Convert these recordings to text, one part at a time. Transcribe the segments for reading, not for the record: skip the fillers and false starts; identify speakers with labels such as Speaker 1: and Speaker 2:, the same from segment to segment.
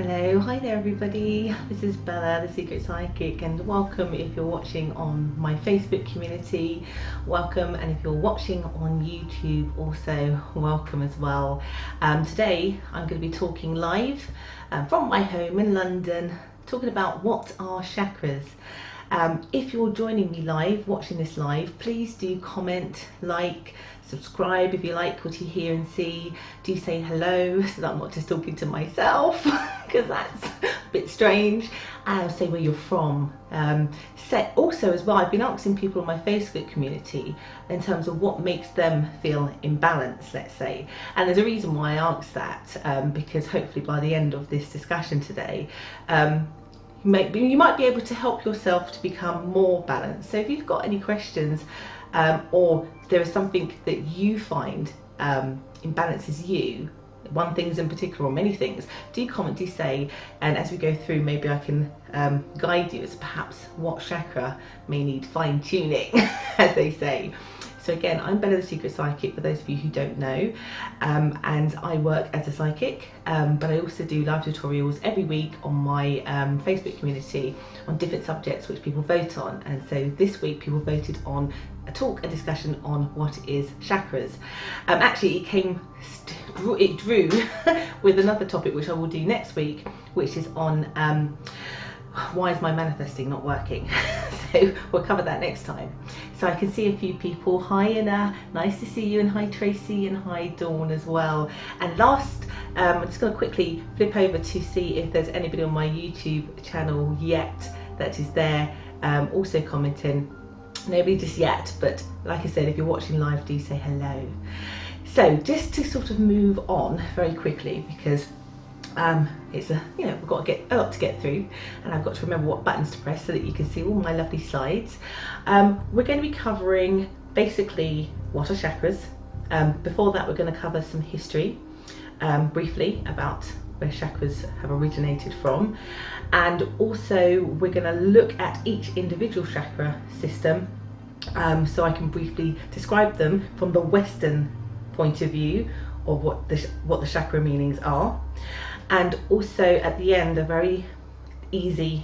Speaker 1: Hello, hi there everybody. This is Bella, the Secret Psychic, and welcome if you're watching on my Facebook community. Welcome, and if you're watching on YouTube, also welcome as well. Today I'm going to be talking live from my home in London, talking about what are chakras. If you're joining me live, watching this live, please do comment, like, subscribe if you like what you hear and see. Do say hello so that I'm not just talking to myself because that's a bit strange. And say where you're from. Also as well, I've been asking people on my Facebook community in terms of what makes them feel imbalanced, let's say. And there's a reason why I asked that, because hopefully by the end of this discussion today, you might be able to help yourself to become more balanced. So if you've got any questions or there is something that you find imbalances you, one thing in particular or many things, do comment, do say, and as we go through maybe I can guide you as perhaps what chakra may need fine tuning as they say. So again, I'm Bella the Secret Psychic, for those of you who don't know, and I work as a psychic, but I also do live tutorials every week on my Facebook community on different subjects which people vote on. And so this week people voted on a discussion on what is chakras. Actually it drew with another topic which I will do next week, which is on why is my manifesting not working? So we'll cover that next time. So I can see a few people. Hi Anna, nice to see you, and hi Tracy, and hi Dawn as well. And last, I'm just going to quickly flip over to see if there's anybody on my YouTube channel yet that is there also commenting. Nobody just yet, but like I said, if you're watching live, do say hello. So just to sort of move on very quickly, because it's we've got to get a lot to get through, and I've got to remember what buttons to press so that you can see all my lovely slides. We're going to be covering basically what are chakras. Before that, we're going to cover some history briefly about where chakras have originated from, and also we're going to look at each individual chakra system, so I can briefly describe them from the Western point of view of what the chakra meanings are. And also at the end, a very easy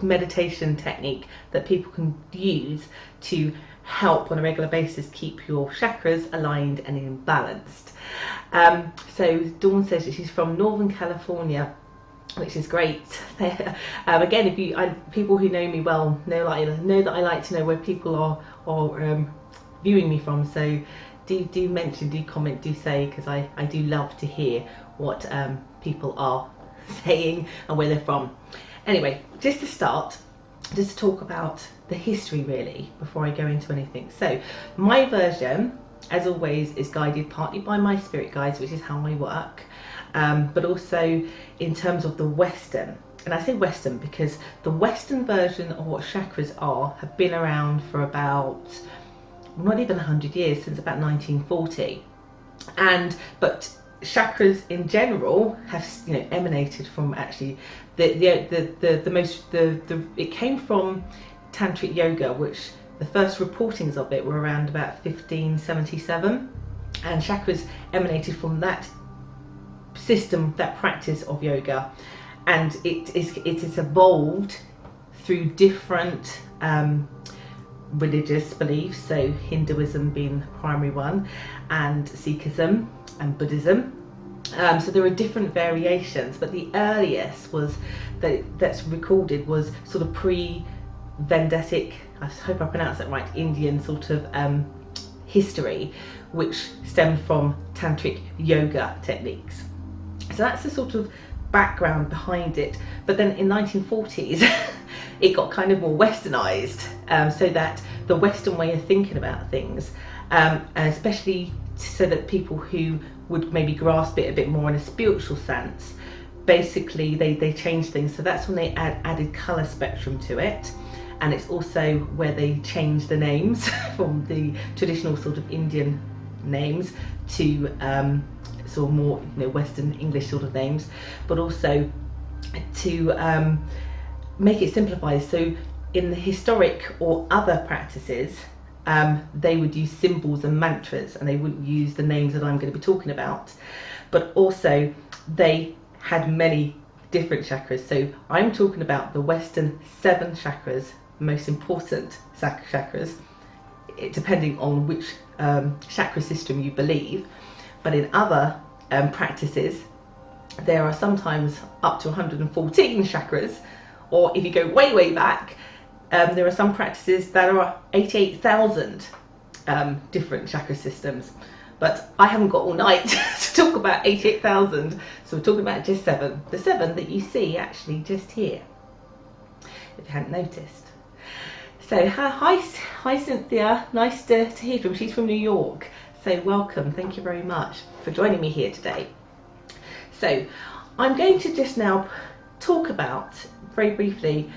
Speaker 1: meditation technique that people can use to help on a regular basis keep your chakras aligned and balanced. So Dawn says that she's from Northern California, which is great. Again, if people who know me well know that I like to know where people are viewing me from. So do mention, do comment, do say, because I do love to hear what people are saying and where they're from. Anyway, just to start, just to talk about the history really before I go into anything. So my version, as always, is guided partly by my spirit guides, which is how I work, but also in terms of the Western. And I say Western because the Western version of what chakras are have been around for about not even 100 years, since about 1940. But chakras in general have emanated from actually it came from tantric yoga, which the first reportings of it were around about 1577, and chakras emanated from that system, that practice of yoga, and it is evolved through different religious beliefs, so Hinduism being the primary one, and Sikhism and Buddhism. So there are different variations, but the earliest was that's recorded was sort of pre-Vendic, I hope I pronounced that right, Indian sort of history, which stemmed from tantric yoga techniques. So that's the sort of background behind it. But then in 1940s it got kind of more westernized, so that the Western way of thinking about things, and especially so that people who would maybe grasp it a bit more in a spiritual sense, basically they changed things. So that's when they added color spectrum to it, and it's also where they changed the names from the traditional sort of Indian names to sort of more Western English sort of names, but also to make it simplified. So in the historic or other practices, they would use symbols and mantras, and they wouldn't use the names that I'm going to be talking about. But also they had many different chakras. So I'm talking about the Western 7 chakras, most important chakras, depending on which chakra system you believe. But in other practices, there are sometimes up to 114 chakras, or if you go way back, there are some practices that are 88,000 different chakra systems. But I haven't got all night to talk about 88,000, so we're talking about just 7. The 7 that you see actually just here, if you hadn't noticed. So hi Cynthia, nice to hear from. She's from New York, so welcome. Thank you very much for joining me here today. So I'm going to just now talk about very briefly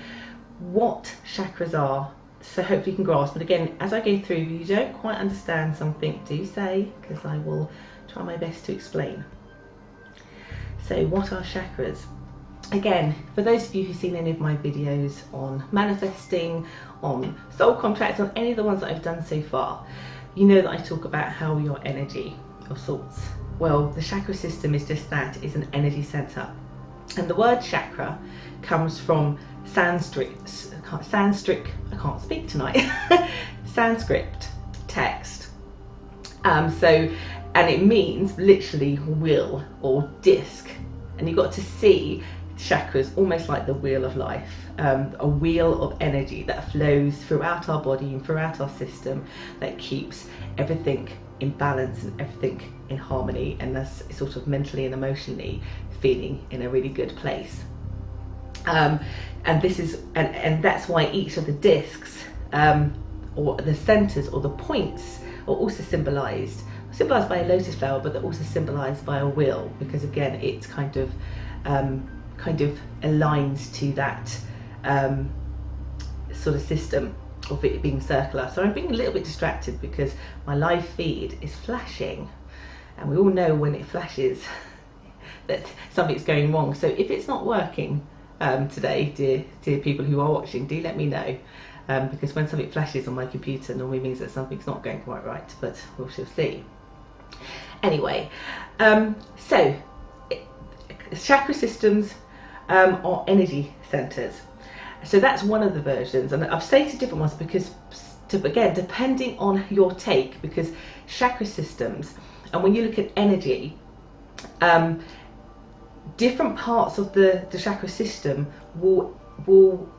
Speaker 1: what chakras are, so hopefully you can grasp. But again, as I go through, if you don't quite understand something, do say, because I will try my best to explain. So what are chakras? Again, for those of you who've seen any of my videos on manifesting, on soul contracts, on any of the ones that I've done so far, you know that I talk about how your energy of sorts. Well, the chakra system is just that, is an energy center. And the word chakra comes from Sanskrit, I can't speak tonight, Sanskrit text. And it means literally wheel or disc. And you've got to see chakras almost like the wheel of life, a wheel of energy that flows throughout our body and throughout our system, that keeps everything in balance and everything in harmony, and that's sort of mentally and emotionally feeling in a really good place. And this is, and that's why each of the discs, or the centers or the points, are also symbolized by a lotus flower, but they're also symbolized by a wheel, because again it's kind of aligns to that sort of system of it being circular. So I'm being a little bit distracted because my live feed is flashing, and we all know when it flashes that something's going wrong. So if it's not working today, dear people who are watching, do let me know, because when something flashes on my computer normally means that something's not going quite right, but we shall see. Anyway, so chakra systems are energy centers. So that's one of the versions, and I've stated different ones because, again, depending on your take, because chakra systems, and when you look at energy, different parts of the chakra system will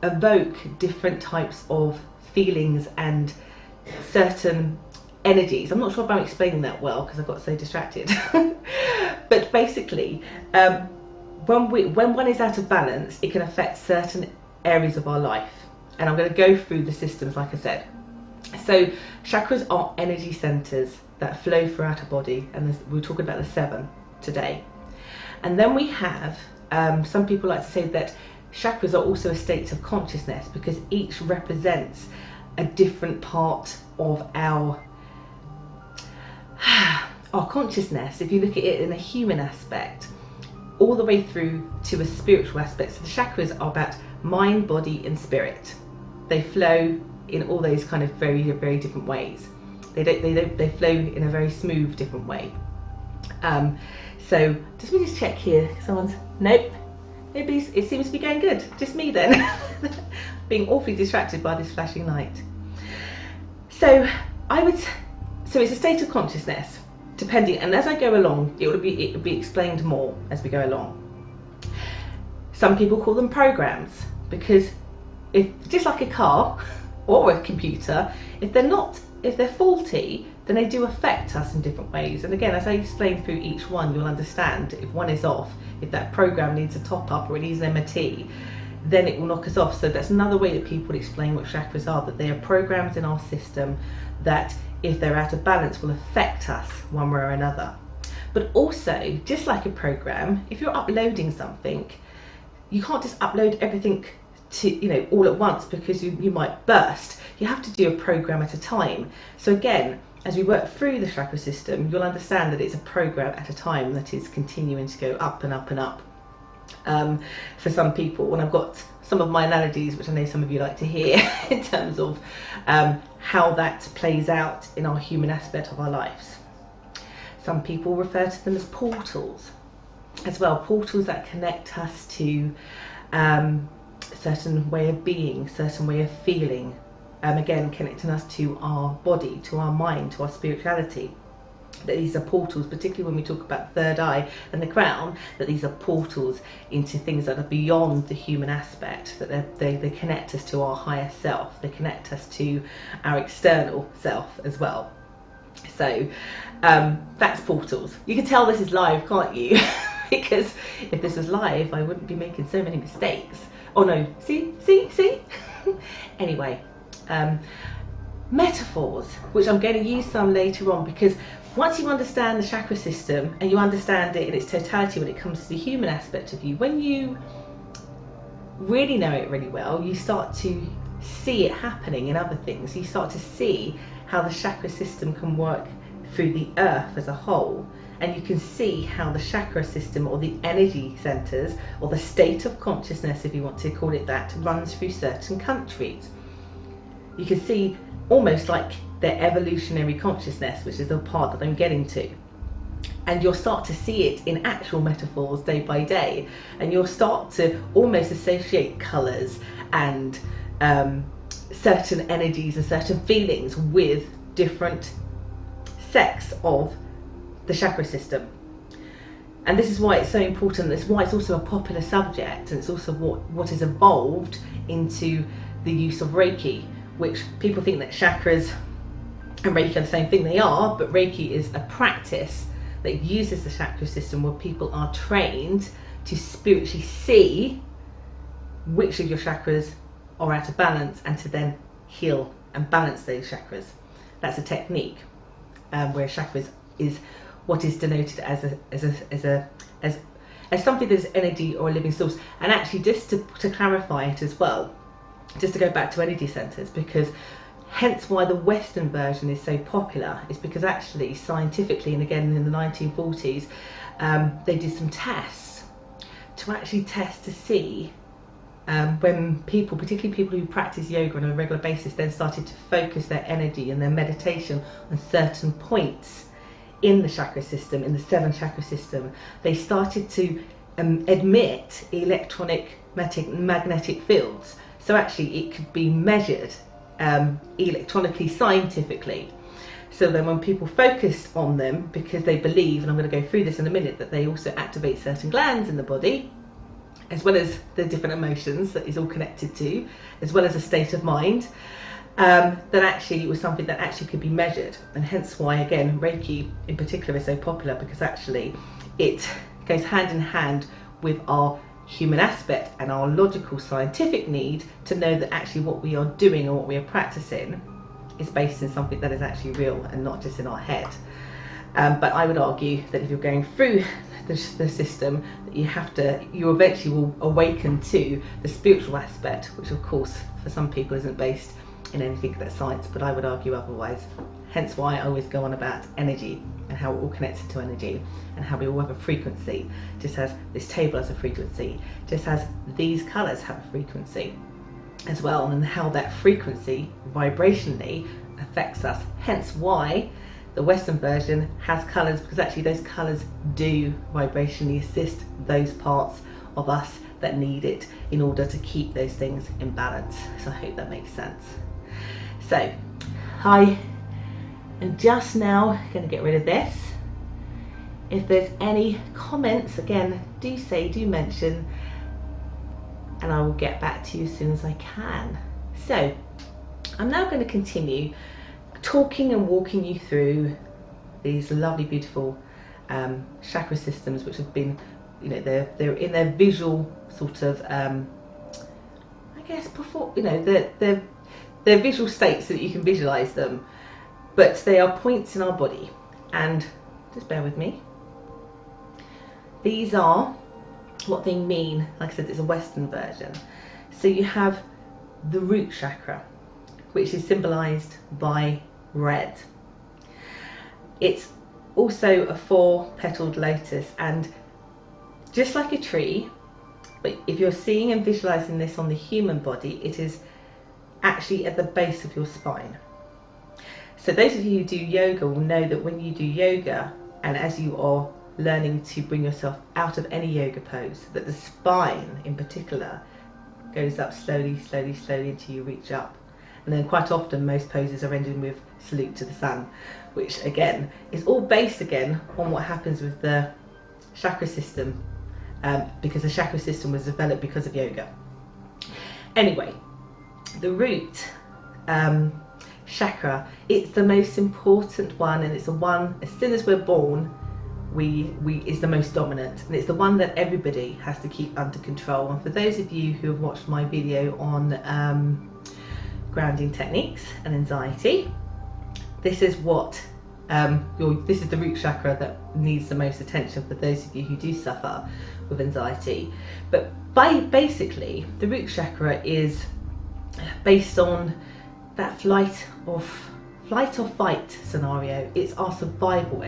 Speaker 1: evoke different types of feelings and certain energies. I'm not sure if I'm explaining that well because I got so distracted. But basically, when one is out of balance, it can affect certain areas of our life, and I'm going to go through the systems like I said. So chakras are energy centers that flow throughout our body, and we're talking about the 7 today. And then we have, some people like to say that chakras are also a state of consciousness, because each represents a different part of our consciousness. If you look at it in a human aspect, all the way through to a spiritual aspect. So the chakras are about mind, body and spirit. They flow in all those kind of very different ways. They flow in a very smooth different way. So let me just check here. Nope, maybe it seems to be going good. Just me then. Being awfully distracted by this flashing light. So it's a state of consciousness, depending, and as I go along, it will be explained more as we go along. Some people call them programs, because if, just like a car or a computer, if they're faulty, then they do affect us in different ways. And again, as I explain through each one, you'll understand if one is off, if that program needs a top up or it needs an MOT, then it will knock us off. So that's another way that people explain what chakras are, that they are programs in our system that, if they're out of balance, will affect us one way or another. But also, just like a program, if you're uploading something, you can't just upload everything to, all at once, because you might burst. You have to do a program at a time. So again, as we work through the chakra system, you'll understand that it's a program at a time that is continuing to go up and up and up. For some people, when I've got some of my analogies, which I know some of you like to hear, in terms of how that plays out in our human aspect of our lives. Some people refer to them as portals. as well, portals that connect us to certain way of being, certain way of feeling, again connecting us to our body, to our mind, to our spirituality. That these are portals, particularly when we talk about the third eye and the crown, that these are portals into things that are beyond the human aspect, that they connect us to our higher self, they connect us to our external self as well. So that's portals. You can tell this is live, can't you? Because if this was live, I wouldn't be making so many mistakes. Oh no, see? Anyway, metaphors, which I'm going to use some later on, because once you understand the chakra system and you understand it in its totality when it comes to the human aspect of you, when you really know it really well, you start to see it happening in other things. You start to see how the chakra system can work through the earth as a whole, and you can see how the chakra system, or the energy centers, or the state of consciousness, if you want to call it that, runs through certain countries. You can see almost like their evolutionary consciousness, which is the part that I'm getting to, and you'll start to see it in actual metaphors day by day, and you'll start to almost associate colors and certain energies and certain feelings with different sects of the chakra system. And this is why it's so important. That's why it's also a popular subject, and it's also what has evolved into the use of Reiki, which people think that chakras and Reiki are the same thing. They are, but Reiki is a practice that uses the chakra system where people are trained to spiritually see which of your chakras are out of balance, and to then heal and balance those chakras. That's a technique, where chakras is what is denoted as something that is energy or a living source. And actually, just to clarify it as well, just to go back to energy centers, because hence why the Western version is so popular, is because actually scientifically, and again in the 1940s, they did some tests to actually test to see when people, particularly people who practice yoga on a regular basis, then started to focus their energy and their meditation on certain points in the chakra system, in the 7 chakra system, they started to emit electronic magnetic fields. So actually it could be measured electronically, scientifically. So then when people focused on them, because they believe, and I'm going to go through this in a minute, that they also activate certain glands in the body, as well as the different emotions that is all connected to, as well as a state of mind, that actually it was something that actually could be measured. And hence why, again, Reiki in particular is so popular, because actually it goes hand in hand with our human aspect and our logical scientific need to know that actually what we are doing or what we are practicing is based in something that is actually real and not just in our head. But I would argue that if you're going through the system, that you eventually will awaken to the spiritual aspect, which of course for some people isn't based in anything that's science, but I would argue otherwise. Hence why I always go on about energy and how we're all connected to energy, and how we all have a frequency, just as this table has a frequency, just as these colours have a frequency as well, and how that frequency vibrationally affects us. Hence why the Western version has colours, because actually those colours do vibrationally assist those parts of us that need it in order to keep those things in balance. So I hope that makes sense. So I am just now going to get rid of this. If there's any comments, again, do mention, and I will get back to you as soon as I can. So I'm now going to continue talking and walking you through these lovely, beautiful chakra systems, which have been, you know, they're in their visual sort of, I guess, before, you know, they're visual states so that you can visualize them, but they are points in our body. And just bear with me. These are what they mean. Like I said, it's a Western version. So you have the root chakra, which is symbolized by red. It's also a 4-petaled lotus, and just like a tree, but if you're seeing and visualizing this on the human body, it is actually at the base of your spine. So those of you who do yoga will know that when you do yoga, and as you are learning to bring yourself out of any yoga pose, that the spine in particular goes up slowly, slowly, slowly until you reach up. And then quite often most poses are ending with salute to the sun, which again is all based again on what happens with the chakra system, because the chakra system was developed because of yoga. Anyway, the root chakra, it's the most important one, and it's the one, as soon as we're born, we is the most dominant, and it's the one that everybody has to keep under control. And for those of you who have watched my video on grounding techniques and anxiety, this is what this is the root chakra that needs the most attention for those of you who do suffer with anxiety. But basically the root chakra is based on that flight or fight scenario. It's our survival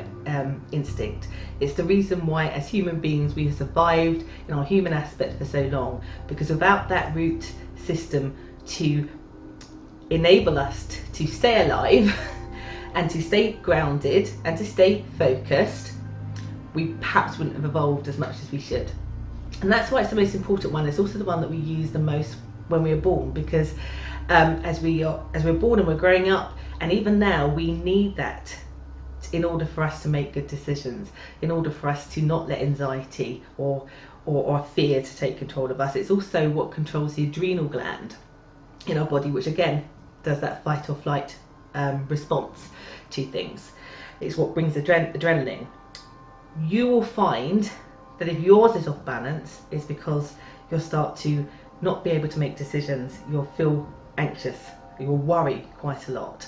Speaker 1: instinct. It's the reason why as human beings we have survived in our human aspect for so long, because without that root system to enable us to stay alive and to stay grounded and to stay focused, we perhaps wouldn't have evolved as much as we should. And that's why it's the most important one. It's also the one that we use the most when we are born, because as we're born and we're growing up, and even now, we need that in order for us to make good decisions, in order for us to not let anxiety or fear to take control of us. It's also what controls the adrenal gland in our body, which again does that fight or flight response to things. It's what brings adrenaline. You will find that if yours is off balance, it's because you'll start to not be able to make decisions. You'll feel anxious, you'll worry quite a lot.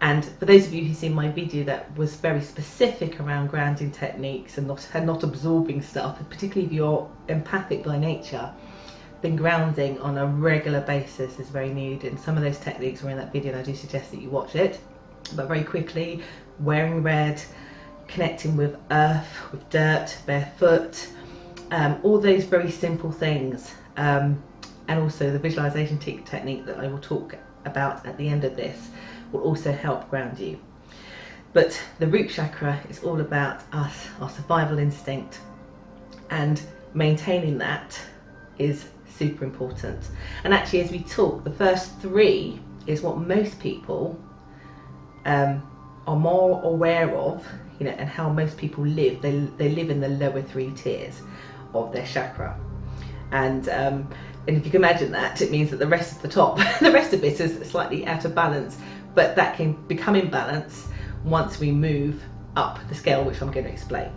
Speaker 1: And for those of you who've seen my video that was very specific around grounding techniques and not absorbing stuff, particularly if you're empathic by nature, then grounding on a regular basis is very needed. And some of those techniques are in that video, and I do suggest that you watch it. But very quickly, wearing red, connecting with earth, with dirt, barefoot, all those very simple things. And also the visualization technique that I will talk about at the end of this will also help ground you. But the root chakra is all about us, our survival instinct, and maintaining that is super important. And actually, as we talk, the first three is what most people are more aware of, you know, and how most people live. They live in the lower three tiers of their chakra, and if you can imagine that, it means that the rest of the top, the rest of it is slightly out of balance, but that can become in balance once we move up the scale, which I'm going to explain.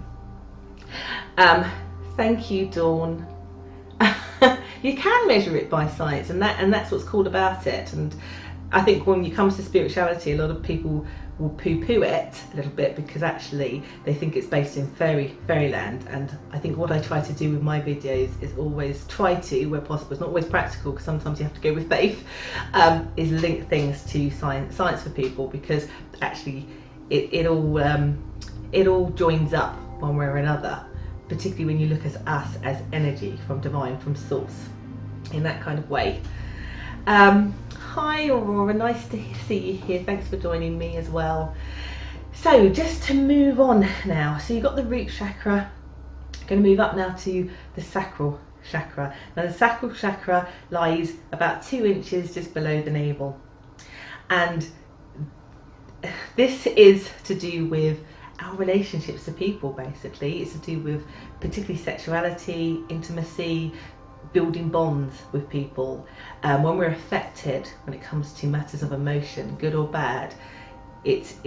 Speaker 1: Thank you, Dawn. You can measure it by science, and that's what's cool about it. And I think when it comes to spirituality, a lot of people will poo-poo it a little bit because actually they think it's based in fairyland. And I think what I try to do with my videos is always try to, where possible, it's not always practical because sometimes you have to go with faith, is link things to science for people, because actually it all joins up one way or another, particularly when you look at us as energy from divine, from source, in that kind of way. Hi Aurora, nice to see you here. Thanks for joining me as well. So just to move on now, so you've got the root chakra. I'm going to move up now to the sacral chakra. Now the sacral chakra lies about 2 inches just below the navel, and this is to do with our relationships to people. Basically, it's to do with particularly sexuality, intimacy, building bonds with people. When we're affected, when it comes to matters of emotion, good or bad, it's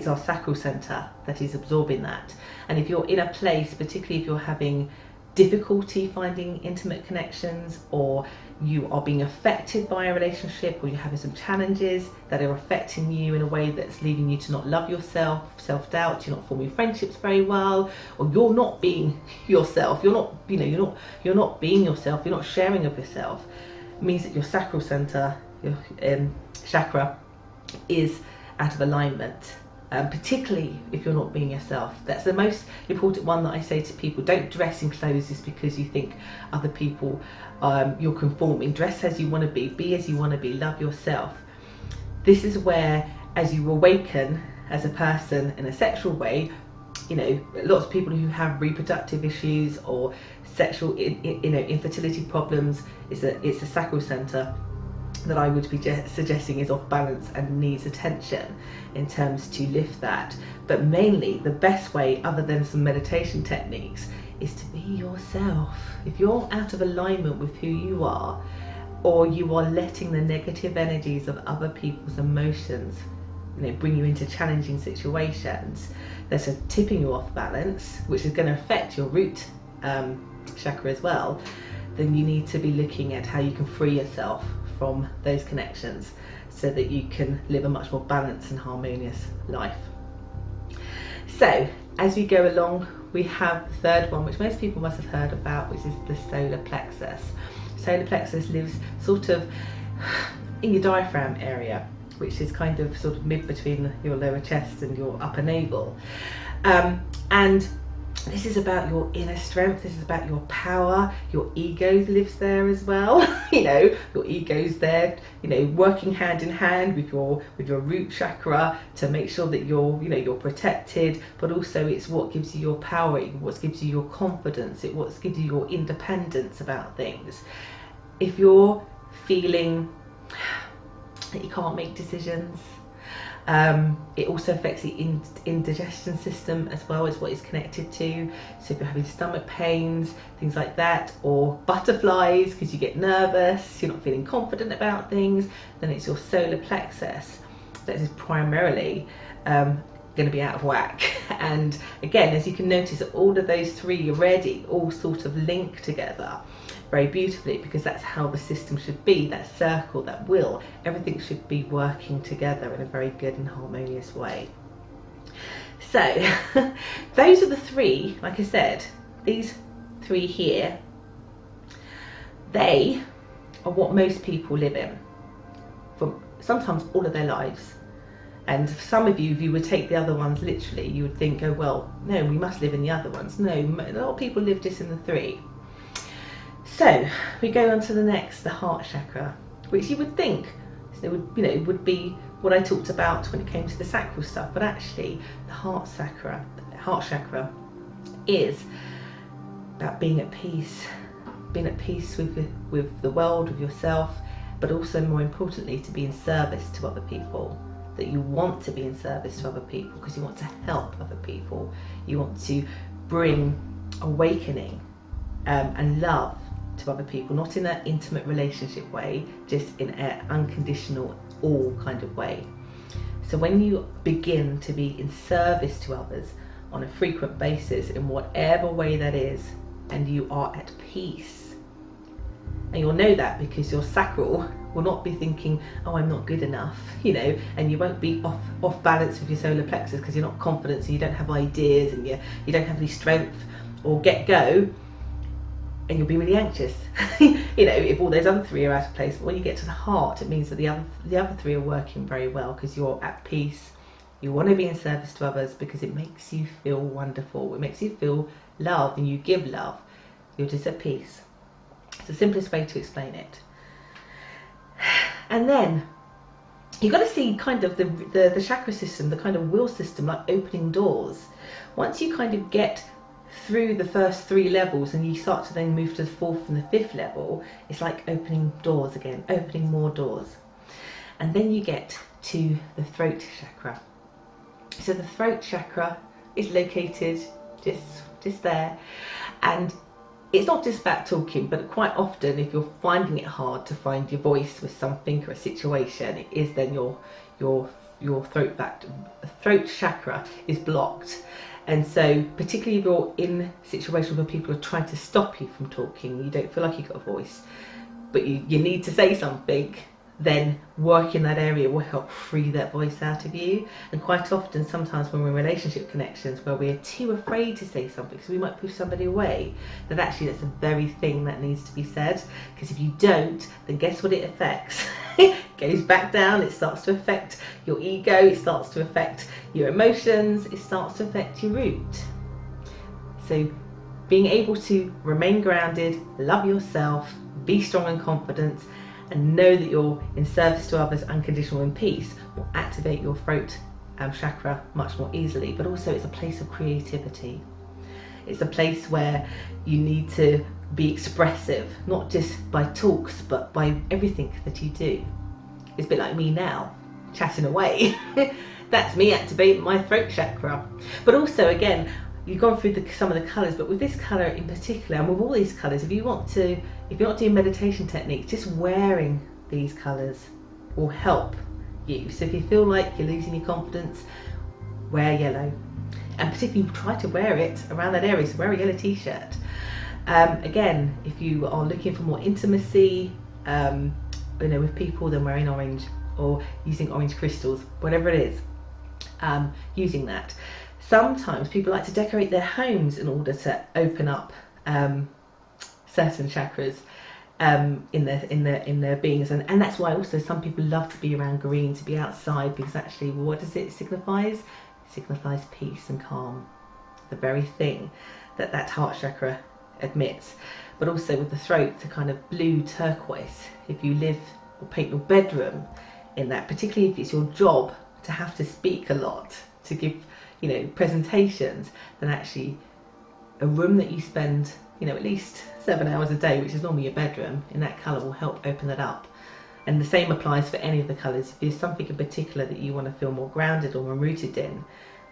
Speaker 1: our sacral center that is absorbing that. And if you're in a place, particularly if you're having difficulty finding intimate connections, or you are being affected by a relationship, or you're having some challenges that are affecting you in a way that's leading you to not love yourself, self-doubt, you're not forming friendships very well, or you're not being yourself, you're not being yourself, you're not sharing of yourself, it means that your sacral center, your chakra, is out of alignment. Particularly if you're not being yourself. That's the most important one that I say to people. Don't dress in clothes just because you think other people, you're conforming. Dress as you want to be as you want to be, love yourself. This is where, as you awaken as a person in a sexual way, you know, lots of people who have reproductive issues or sexual infertility problems, it's a sacral center that I would be suggesting is off balance and needs attention in terms to lift that. But mainly the best way, other than some meditation techniques, is to be yourself. If you're out of alignment with who you are, or you are letting the negative energies of other people's emotions, you know, bring you into challenging situations, that's a tipping you off balance, which is going to affect your root chakra as well, then you need to be looking at how you can free yourself from those connections so that you can live a much more balanced and harmonious life. So as we go along, we have the third one, which most people must have heard about, which is the solar plexus. Solar plexus lives sort of in your diaphragm area, which is kind of sort of mid between your lower chest and your upper navel. And this is about your inner strength, this is about your power, your ego lives there as well. You know, your ego's there, you know, working hand in hand with your root chakra to make sure that you're protected, but also it's what gives you your power, what gives you your confidence, it what gives you your independence about things. If you're feeling that you can't make decisions, it also affects the indigestion system as well, as what it's connected to. So if you're having stomach pains, things like that, or butterflies because you get nervous, you're not feeling confident about things, then it's your solar plexus that is primarily going to be out of whack. And again, as you can notice, all of those three already all sort of link together very beautifully, because that's how the system should be, that circle, that wheel, everything should be working together in a very good and harmonious way. So those are the three, like I said, these three here, they are what most people live in for sometimes all of their lives. And for some of you, if you would take the other ones literally, you would think, oh well, no, we must live in the other ones. No, a lot of people live just in the three. So we go on to the next, the heart chakra, which you would think would be what I talked about when it came to the sacral stuff, but actually the heart chakra is about being at peace with the world, with yourself, but also more importantly to be in service to other people. That you want to be in service to other people because you want to help other people. You want to bring awakening and love to other people, not in an intimate relationship way, just in an unconditional all kind of way. So when you begin to be in service to others on a frequent basis in whatever way that is, and you are at peace, and you'll know that because your sacral will not be thinking, oh, I'm not good enough, you know, and you won't be off balance with your solar plexus because you're not confident, so you don't have ideas and you don't have any strength or get go, and you'll be really anxious. You know, if all those other three are out of place. But when you get to the heart, it means that the other three are working very well because you're at peace. You want to be in service to others because it makes you feel wonderful. It makes you feel love, and you give love. You're just at peace. It's the simplest way to explain it. And then you've got to see kind of the chakra system, the kind of wheel system, like opening doors. Once you kind of get through the first three levels and you start to then move to the fourth and the fifth level, it's like opening doors again, opening more doors. And then you get to the throat chakra. So the throat chakra is located just there, and it's not just about talking, but quite often if you're finding it hard to find your voice with something or a situation, it is then your throat chakra is blocked. And so particularly if you're in situations where people are trying to stop you from talking, you don't feel like you've got a voice, but you need to say something, then work in that area will help free that voice out of you. And quite often, sometimes when we're in relationship connections where we're too afraid to say something, so we might push somebody away, that actually that's the very thing that needs to be said. Because if you don't, then guess what it affects? It goes back down, it starts to affect your ego, it starts to affect your emotions, it starts to affect your root. So being able to remain grounded, love yourself, be strong and confident, and know that you're in service to others, unconditional in peace, will activate your throat chakra much more easily, but also it's a place of creativity. It's a place where you need to be expressive, not just by talks, but by everything that you do. It's a bit like me now, chatting away. That's me activating my throat chakra. But also, again, you've gone through some of the colours, but with this colour in particular, and with all these colours, if you're not doing meditation techniques, just wearing these colours will help you. So if you feel like you're losing your confidence, wear yellow, and particularly try to wear it around that area. So wear a yellow t-shirt. Again, if you are looking for more intimacy, with people, then wearing orange or using orange crystals, whatever it is, using that. Sometimes people like to decorate their homes in order to open up certain chakras in their beings, and that's why also some people love to be around green, to be outside, because actually, what does it signifies? It signifies peace and calm, the very thing that heart chakra admits. But also with the throat, the kind of blue turquoise. If you live or paint your bedroom in that, particularly if it's your job to have to speak a lot, to give presentations, then actually a room that you spend at least 7 hours a day, which is normally your bedroom, in that colour will help open that up. And the same applies for any of the colours. If there's something in particular that you want to feel more grounded or more rooted in,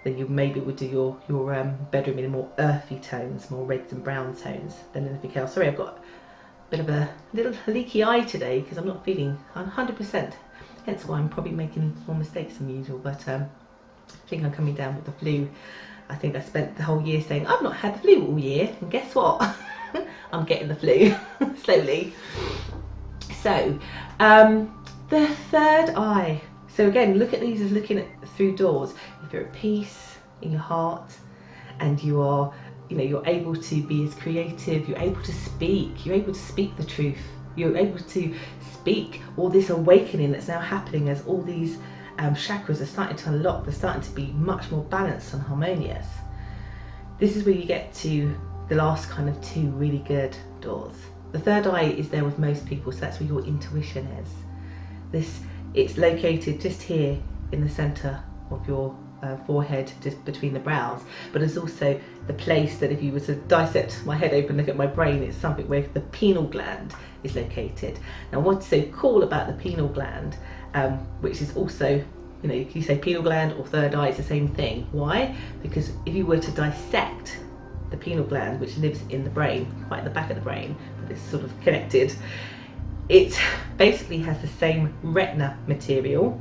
Speaker 1: then you maybe would do your bedroom in more earthy tones, more reds and brown tones than anything else. Sorry, I've got a bit of a little leaky eye today because I'm not feeling 100%. Hence why I'm probably making more mistakes than usual. But I think I'm coming down with the flu. I think I spent the whole year saying I've not had the flu all year, and guess what? I'm getting the flu slowly. So the third eye. So again, look at these as looking through doors. If you're at peace in your heart, and you are, you're able to be as creative, you're able to speak the truth, you're able to speak all this awakening that's now happening as all these chakras are starting to unlock, they're starting to be much more balanced and harmonious. This is where you get to the last kind of two really good doors. The third eye is there with most people, so that's where your intuition is. It's located just here in the centre of your forehead, just between the brows, but it's also the place that if you were to dissect my head open, look at my brain, it's something where the pineal gland is located. Now what's so cool about the pineal gland, which is also, you say pineal gland or third eye, it's the same thing. Why? Because if you were to dissect the pineal gland, which lives in the brain, quite at the back of the brain, but it's sort of connected, it basically has the same retina material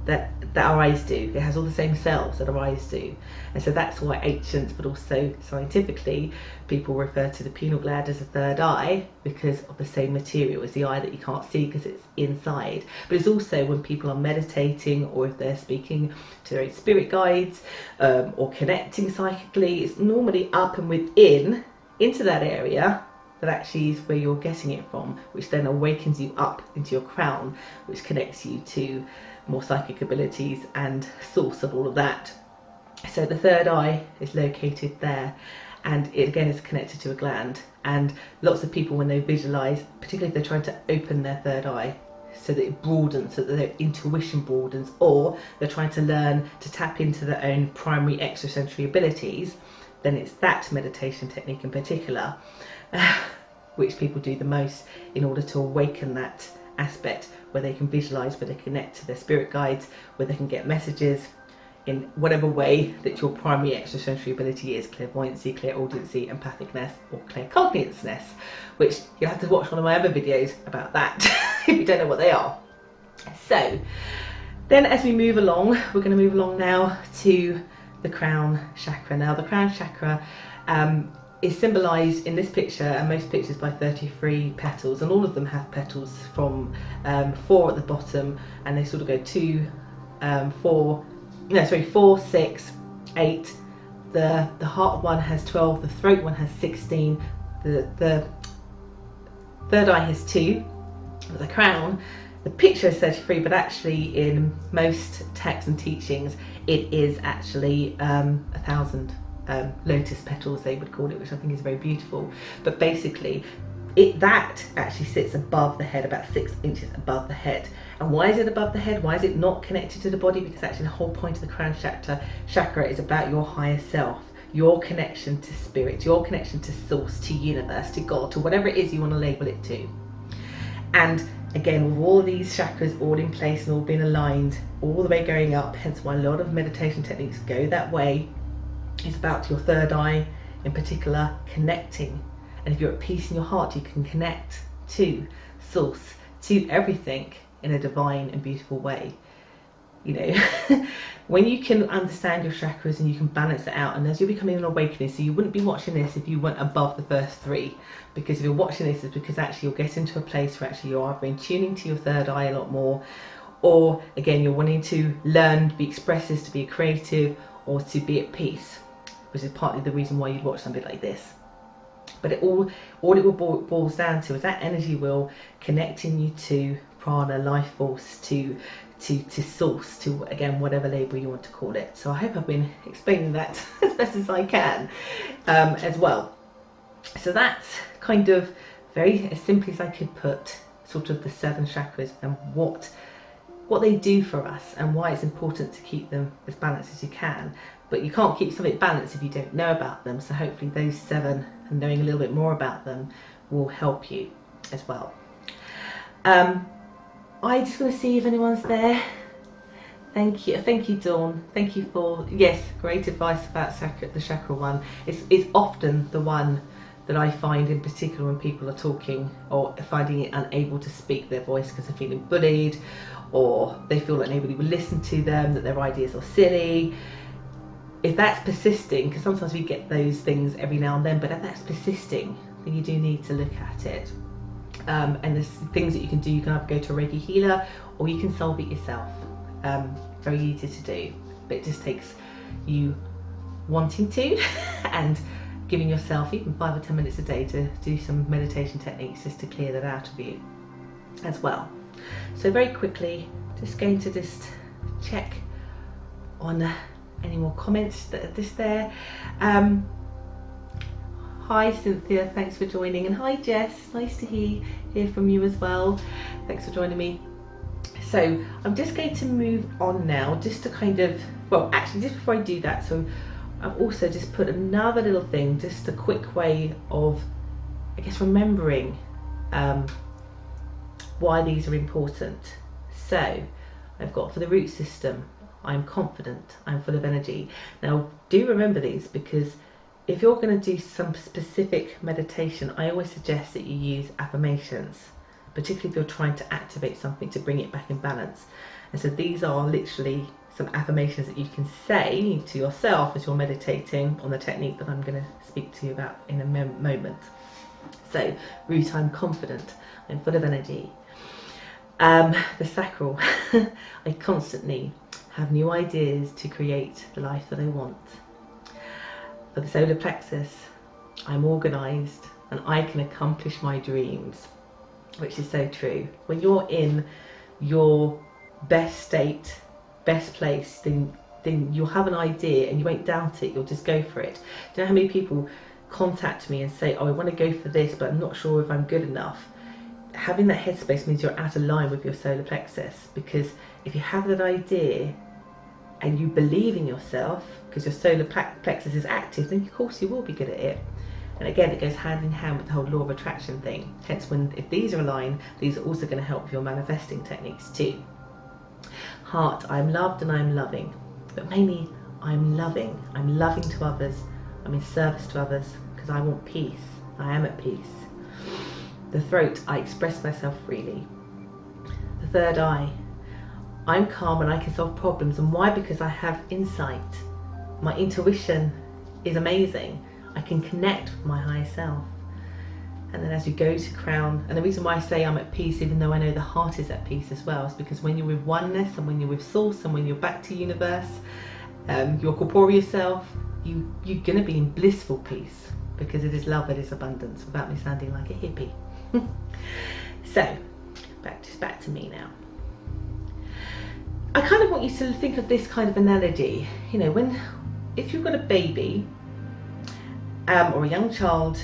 Speaker 1: that our eyes do. It has all the same cells that our eyes do, and so that's why ancient, but also scientifically, people refer to the pineal gland as a third eye, because of the same material as the eye that you can't see because it's inside. But it's also when people are meditating, or if they're speaking to their own spirit guides, or connecting psychically, it's normally up and within into that area that actually is where you're getting it from, which then awakens you up into your crown, which connects you to more psychic abilities and source of all of that. So the third eye is located there, and it again is connected to a gland. And lots of people, when they visualize, particularly if they're trying to open their third eye so that it broadens, so that their intuition broadens, or they're trying to learn to tap into their own primary extrasensory abilities, then it's that meditation technique in particular which people do the most in order to awaken that aspect, where they can visualize, where they connect to their spirit guides, where they can get messages in whatever way that your primary extrasensory ability is: clairvoyancy, clairaudiency, empathicness, or claircognizeness, which you'll have to watch one of my other videos about that if you don't know what they are. So then as we move along, we're going to move along now to the crown chakra. Now the crown chakra is symbolised in this picture and most pictures by 33 petals, and all of them have petals from 4 at the bottom, and they sort of go 4, 6, 8. The heart one has 12, the throat one has 16, the third eye has 2, the crown, the picture is 33, but actually in most texts and teachings it is actually 1,000 lotus petals, they would call it, which I think is very beautiful. But basically that actually sits above the head, about 6 inches above the head, And why is it above the head? Why is it not connected to the body? Because actually the whole point of the crown chakra is about your higher self, your connection to spirit, your connection to source, to universe, to God, to whatever it is you want to label it to. And again, with all these chakras all in place and all being aligned, all the way going up, hence why a lot of meditation techniques go that way, it's about your third eye in particular, connecting. And if you're at peace in your heart, you can connect to source, to everything in a divine and beautiful way. You know, when you can understand your chakras and you can balance it out, and as you're becoming an awakening, so you wouldn't be watching this if you went above the first three, because if you're watching this, it's because actually you're getting to a place where actually you're either in tuning to your third eye a lot more, or again, you're wanting to learn to be expressive, to be creative, or to be at peace, which is partly the reason why you'd watch something like this. But it all it boils down to is that energy wheel connecting you to prana, life force, to source, to again whatever label you want to call it. So I hope I've been explaining that as best as I can as well. So that's kind of very as simply as I could put sort of the 7 chakras and what they do for us and why it's important to keep them as balanced as you can. But you can't keep something balanced if you don't know about them. So hopefully those 7 and knowing a little bit more about them will help you as well. I just want to see if anyone's there. Thank you Dawn. Thank you for, yes, great advice about the chakra one. It's often the one that I find in particular when people are talking or finding it unable to speak their voice because they're feeling bullied, or they feel that nobody will listen to them, that their ideas are silly. If that's persisting, because sometimes we get those things every now and then, but if that's persisting, then you do need to look at it. And there's things that you can do. You can either go to a Reiki healer or you can solve it yourself. Very easy to do, but it just takes you wanting to and giving yourself even 5 or 10 minutes a day to do some meditation techniques just to clear that out of you as well. So very quickly, just going to just check on any more comments that are just there. Hi Cynthia, thanks for joining, and hi Jess, nice to hear from you as well. Thanks for joining me. So I'm just going to move on now, just to kind of, well actually just before I do that, so I've also just put another little thing, just a quick way of, I guess, remembering why these are important. So I've got for the root system, I'm confident, I'm full of energy. Now do remember these, because if you're going to do some specific meditation, I always suggest that you use affirmations, particularly if you're trying to activate something to bring it back in balance. And so these are literally some affirmations that you can say to yourself as you're meditating on the technique that I'm going to speak to you about in a moment. So, root, I'm confident, I'm full of energy. The sacral, I constantly have new ideas to create the life that I want. For the solar plexus, I'm organised and I can accomplish my dreams, which is so true. When you're in your best state, best place, then you'll have an idea and you won't doubt it, you'll just go for it. Do you know how many people contact me and say, oh, I want to go for this, but I'm not sure if I'm good enough? Having that headspace means you're out of line with your solar plexus, because if you have that idea and you believe in yourself, because your solar plexus is active, then of course you will be good at it. And again, it goes hand in hand with the whole law of attraction thing. Hence, if these are aligned, these are also going to help with your manifesting techniques too. Heart, I'm loved and I'm loving. But mainly, I'm loving. I'm loving to others. I'm in service to others because I want peace. I am at peace. The throat, I express myself freely. The third eye, I'm calm and I can solve problems. And why? Because I have insight. My intuition is amazing. I can connect with my higher self. And then as you go to crown, and the reason why I say I'm at peace, even though I know the heart is at peace as well, is because when you're with oneness and when you're with source and when you're back to universe, your corporeal self, you're going to be in blissful peace, because it is love, it is abundance, without me sounding like a hippie. So, back to me now. I kind of want you to think of this kind of analogy. You know, if you've got a baby or a young child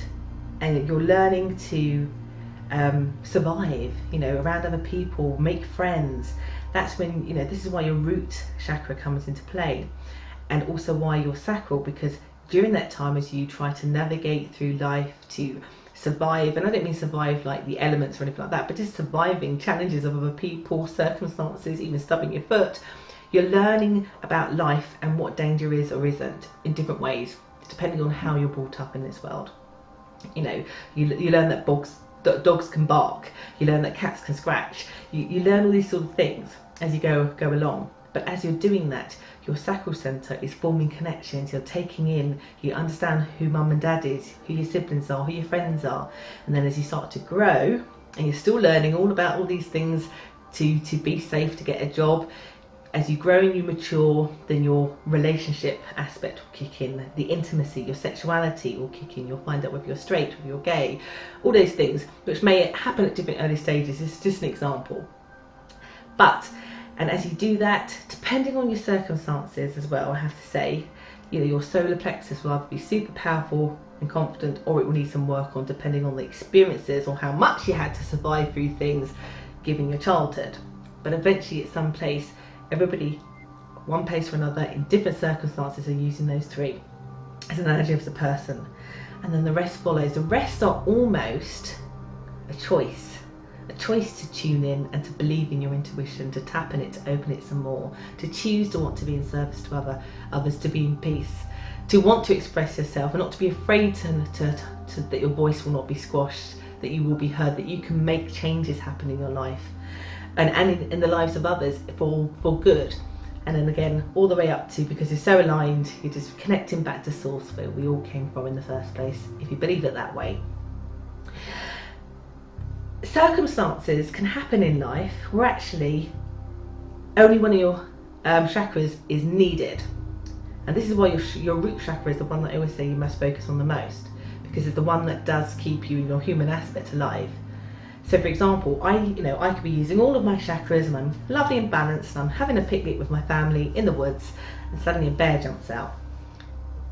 Speaker 1: and you're learning to survive, around other people, make friends. That's when, this is why your root chakra comes into play, and also why your sacral, because during that time, as you try to navigate through life to survive, and I don't mean survive like the elements or anything like that, but just surviving challenges of other people, circumstances, even stubbing your foot, you're learning about life and what danger is or isn't in different ways, depending on how you're brought up in this world. You learn that dogs can bark, you learn that cats can scratch, you learn all these sort of things as you go along. But as you're doing that, your sacral center is forming connections, you're taking in, you understand who mum and dad is, who your siblings are, who your friends are. And then as you start to grow, and you're still learning all about all these things to be safe, to get a job, as you grow and you mature, then your relationship aspect will kick in, the intimacy, your sexuality will kick in, you'll find out whether you're straight, whether you're gay, all those things, which may happen at different early stages. This is just an example. And as you do that, depending on your circumstances as well, I have to say, your solar plexus will either be super powerful and confident, or it will need some work on, depending on the experiences or how much you had to survive through things given your childhood. But eventually at some place, everybody, one place or another, in different circumstances, are using those three as an analogy of the person. And then the rest follows. The rest are almost a choice to tune in and to believe in your intuition, to tap in it, to open it some more, to choose to want to be in service to others, to be in peace, to want to express yourself and not to be afraid that your voice will not be squashed, that you will be heard, that you can make changes happen in your life and in the lives of others for good. And then again, all the way up to, because you're so aligned, you're just connecting back to source, where we all came from in the first place, if you believe it that way. Circumstances can happen in life where actually only one of your chakras is needed, and this is why your root chakra is the one that I always say you must focus on the most, because it's the one that does keep you in your human aspect alive. So for example, I could be using all of my chakras and I'm lovely and balanced and I'm having a picnic with my family in the woods, and suddenly a bear jumps out.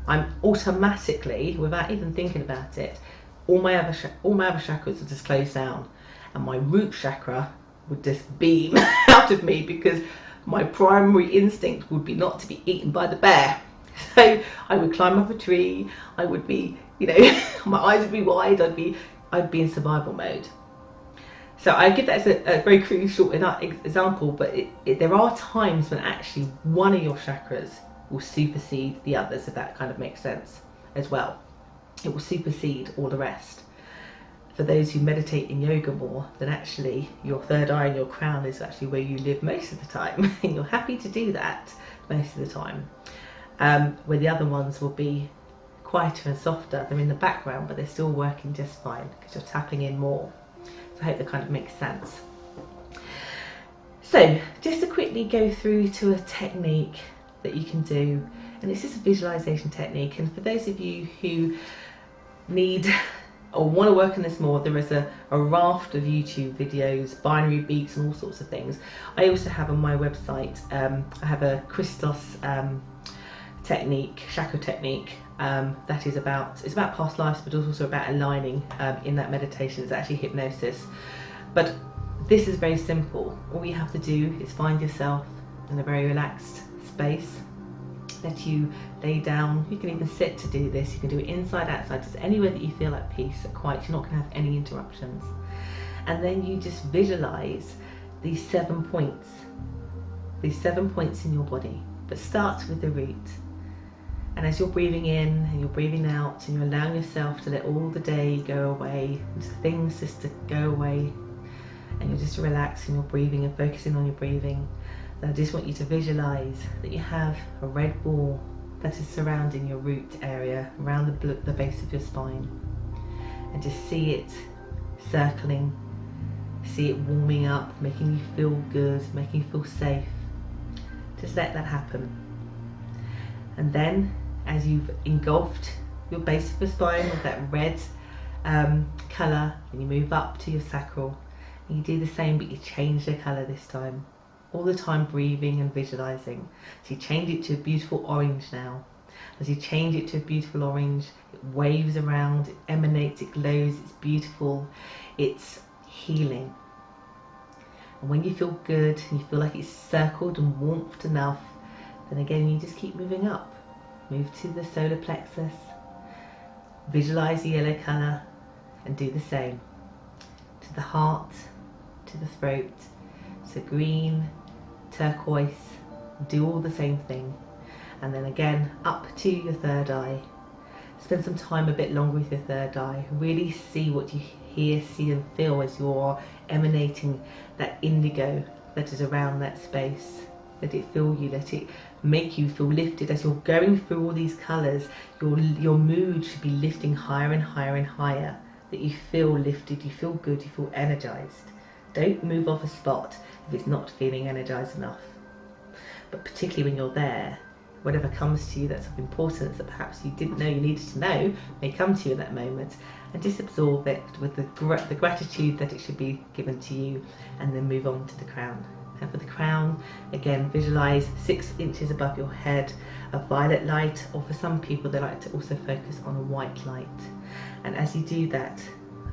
Speaker 1: I'm automatically, without even thinking about it, all my other chakras will just close down, and my root chakra would just beam out of me, because my primary instinct would be not to be eaten by the bear. So I would climb up a tree, I would be, my eyes would be wide, I'd be in survival mode. So I give that as a very crucial example, but there are times when actually one of your chakras will supersede the others, if that kind of makes sense as well. It will supersede all the rest. For those who meditate in yoga more, then actually your third eye and your crown is actually where you live most of the time, and you're happy to do that most of the time. Where the other ones will be quieter and softer, they're in the background, but they're still working just fine because you're tapping in more. So I hope that kind of makes sense. So just to quickly go through to a technique that you can do, and it's just a visualization technique, and for those of you who need or want to work on this more, there is a raft of YouTube videos, binary beats and all sorts of things. I also have on my website, I have a Christos technique, chakra technique, that is it's about past lives, but also about aligning in that meditation. It's actually hypnosis. But this is very simple. All you have to do is find yourself in a very relaxed space. Let you lay down. You can even sit to do this. You can do it inside, outside, just anywhere that you feel at peace, at quiet. You're not going to have any interruptions. And then you just visualize these 7 points. These 7 points in your body. But start with the root. And as you're breathing in and you're breathing out, and you're allowing yourself to let all the day go away, things just to go away, and you're just relaxing, you're breathing and focusing on your breathing. And I just want you to visualize that you have a red ball that is surrounding your root area, around the base of your spine. And just see it circling, see it warming up, making you feel good, making you feel safe. Just let that happen. And then, as you've engulfed your base of your spine with that red colour, and you move up to your sacral, and you do the same, but you change the colour this time. All the time breathing and visualising. So you change it to a beautiful orange now. As you change it to a beautiful orange, it waves around, it emanates, it glows, it's beautiful. It's healing. And when you feel good and you feel like it's circled and warmed enough, then again you just keep moving up. Move to the solar plexus, visualize the yellow colour, and do the same to the heart, to the throat. So green, turquoise, do all the same thing. And then again up to your third eye. Spend some time a bit longer with your third eye. Really see what you hear, see and feel as you're emanating that indigo that is around that space. Let it fill you, let it make you feel lifted. As you're going through all these colours, your mood should be lifting higher and higher and higher. That you feel lifted, you feel good, you feel energised. Don't move off a spot if it's not feeling energised enough. But particularly when you're there, whatever comes to you that's of importance that perhaps you didn't know you needed to know may come to you in that moment, and just absorb it with the gratitude that it should be given to you, and then move on to the crown. And for the crown, again, visualize 6 inches above your head a violet light, or for some people they like to also focus on a white light. And as you do that,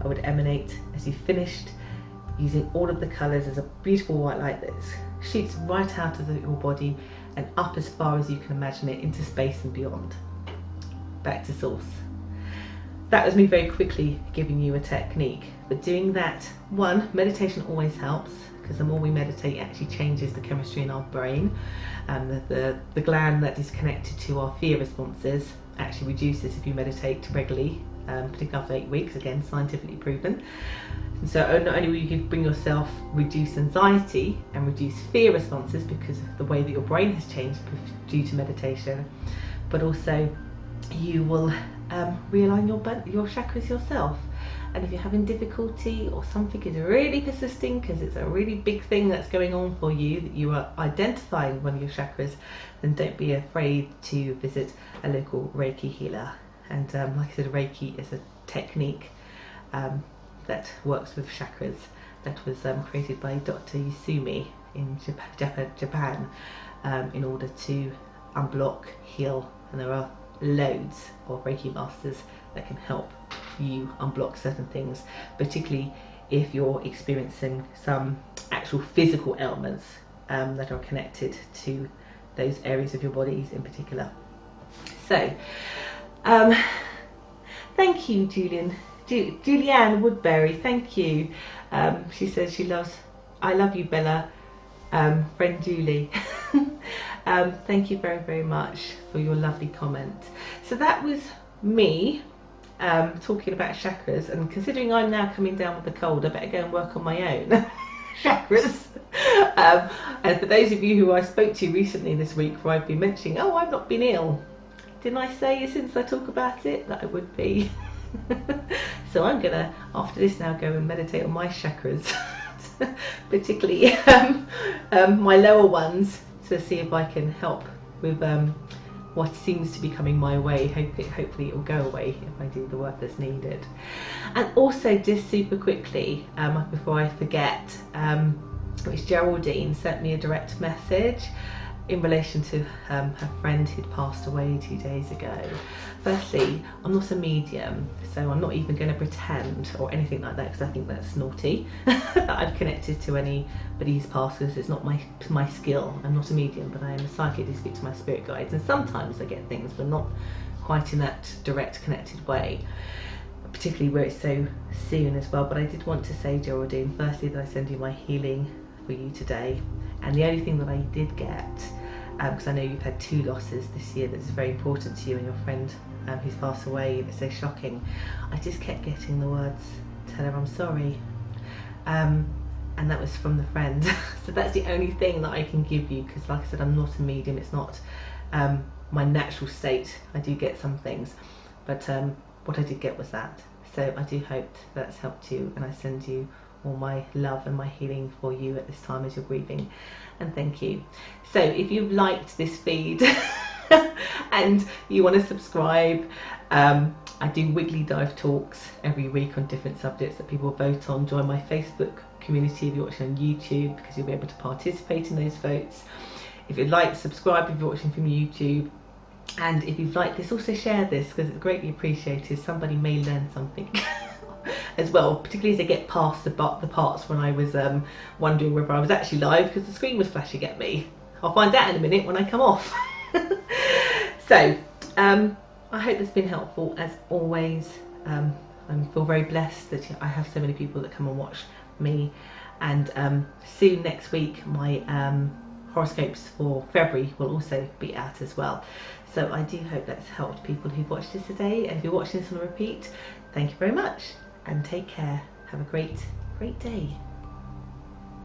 Speaker 1: I would emanate, as you've finished, using all of the colours as a beautiful white light that shoots right out of your body and up as far as you can imagine it into space and beyond. Back to source. That was me very quickly giving you a technique, but doing that, one, meditation always helps, because the more we meditate it actually changes the chemistry in our brain, and the gland that is connected to our fear responses actually reduces if you meditate regularly, particularly after 8 weeks, again scientifically proven. And so not only will you bring yourself reduce anxiety and reduce fear responses because of the way that your brain has changed due to meditation, but also you will realign your chakras yourself. And if you're having difficulty or something is really persisting because it's a really big thing that's going on for you, that you are identifying one of your chakras, then don't be afraid to visit a local Reiki healer. And like I said, Reiki is a technique that works with chakras that was created by Dr. Yasumi in Japan in order to unblock, heal, and there are loads of Reiki masters that can help you unblock certain things, particularly if you're experiencing some actual physical ailments that are connected to those areas of your bodies in particular. So thank you, Julianne Woodbury, thank you. She says she loves, I love you, Bella, friend Julie. Thank you very, very much for your lovely comment. So that was me talking about chakras, and considering I'm now coming down with the cold, I better go and work on my own chakras. And for those of you who I spoke to recently this week where I've been mentioning, oh, I've not been ill, didn't I say since I talk about it that I would be? So I'm gonna, after this now, go and meditate on my chakras, particularly my lower ones, to see if I can help with what seems to be coming my way. Hopefully it will go away if I do the work that's needed. And also, just super quickly, before I forget, which Geraldine sent me a direct message in relation to her friend who'd passed away 2 days ago. Firstly, I'm not a medium, so I'm not even going to pretend or anything like that, because I think that's naughty that I've connected to anybody's past, because it's not my skill. I'm not a medium, but I am a psychic who speak to my spirit guides, and sometimes I get things, but not quite in that direct connected way, particularly where it's so soon as well. But I did want to say, Geraldine, firstly, that I send you my healing for you today. And the only thing that I did get, because I know you've had 2 losses this year that's very important to you and your friend who's passed away, it's so shocking, I just kept getting the words, tell her I'm sorry, and that was from the friend. So that's the only thing that I can give you, because like I said, I'm not a medium, it's not my natural state. I do get some things, but what I did get was that. So I do hope that's helped you, and I send you all my love and my healing for you at this time as you're grieving, and thank you. So if you've liked this feed and you want to subscribe, I do weekly dive talks every week on different subjects that people vote on. Join my Facebook community if you're watching on YouTube, because you'll be able to participate in those votes. If you'd like, subscribe if you're watching from YouTube. And if you've liked this, also share this, because it's greatly appreciated. Somebody may learn something as well, particularly as I get past the parts when I was wondering whether I was actually live because the screen was flashing at me. I'll find out in a minute when I come off. So I hope it's been helpful as always. I feel very blessed that I have so many people that come and watch me, and soon next week my horoscopes for February will also be out as well. So I do hope that's helped people who've watched this today, and if you're watching this on a repeat, thank you very much and take care. Have a great day.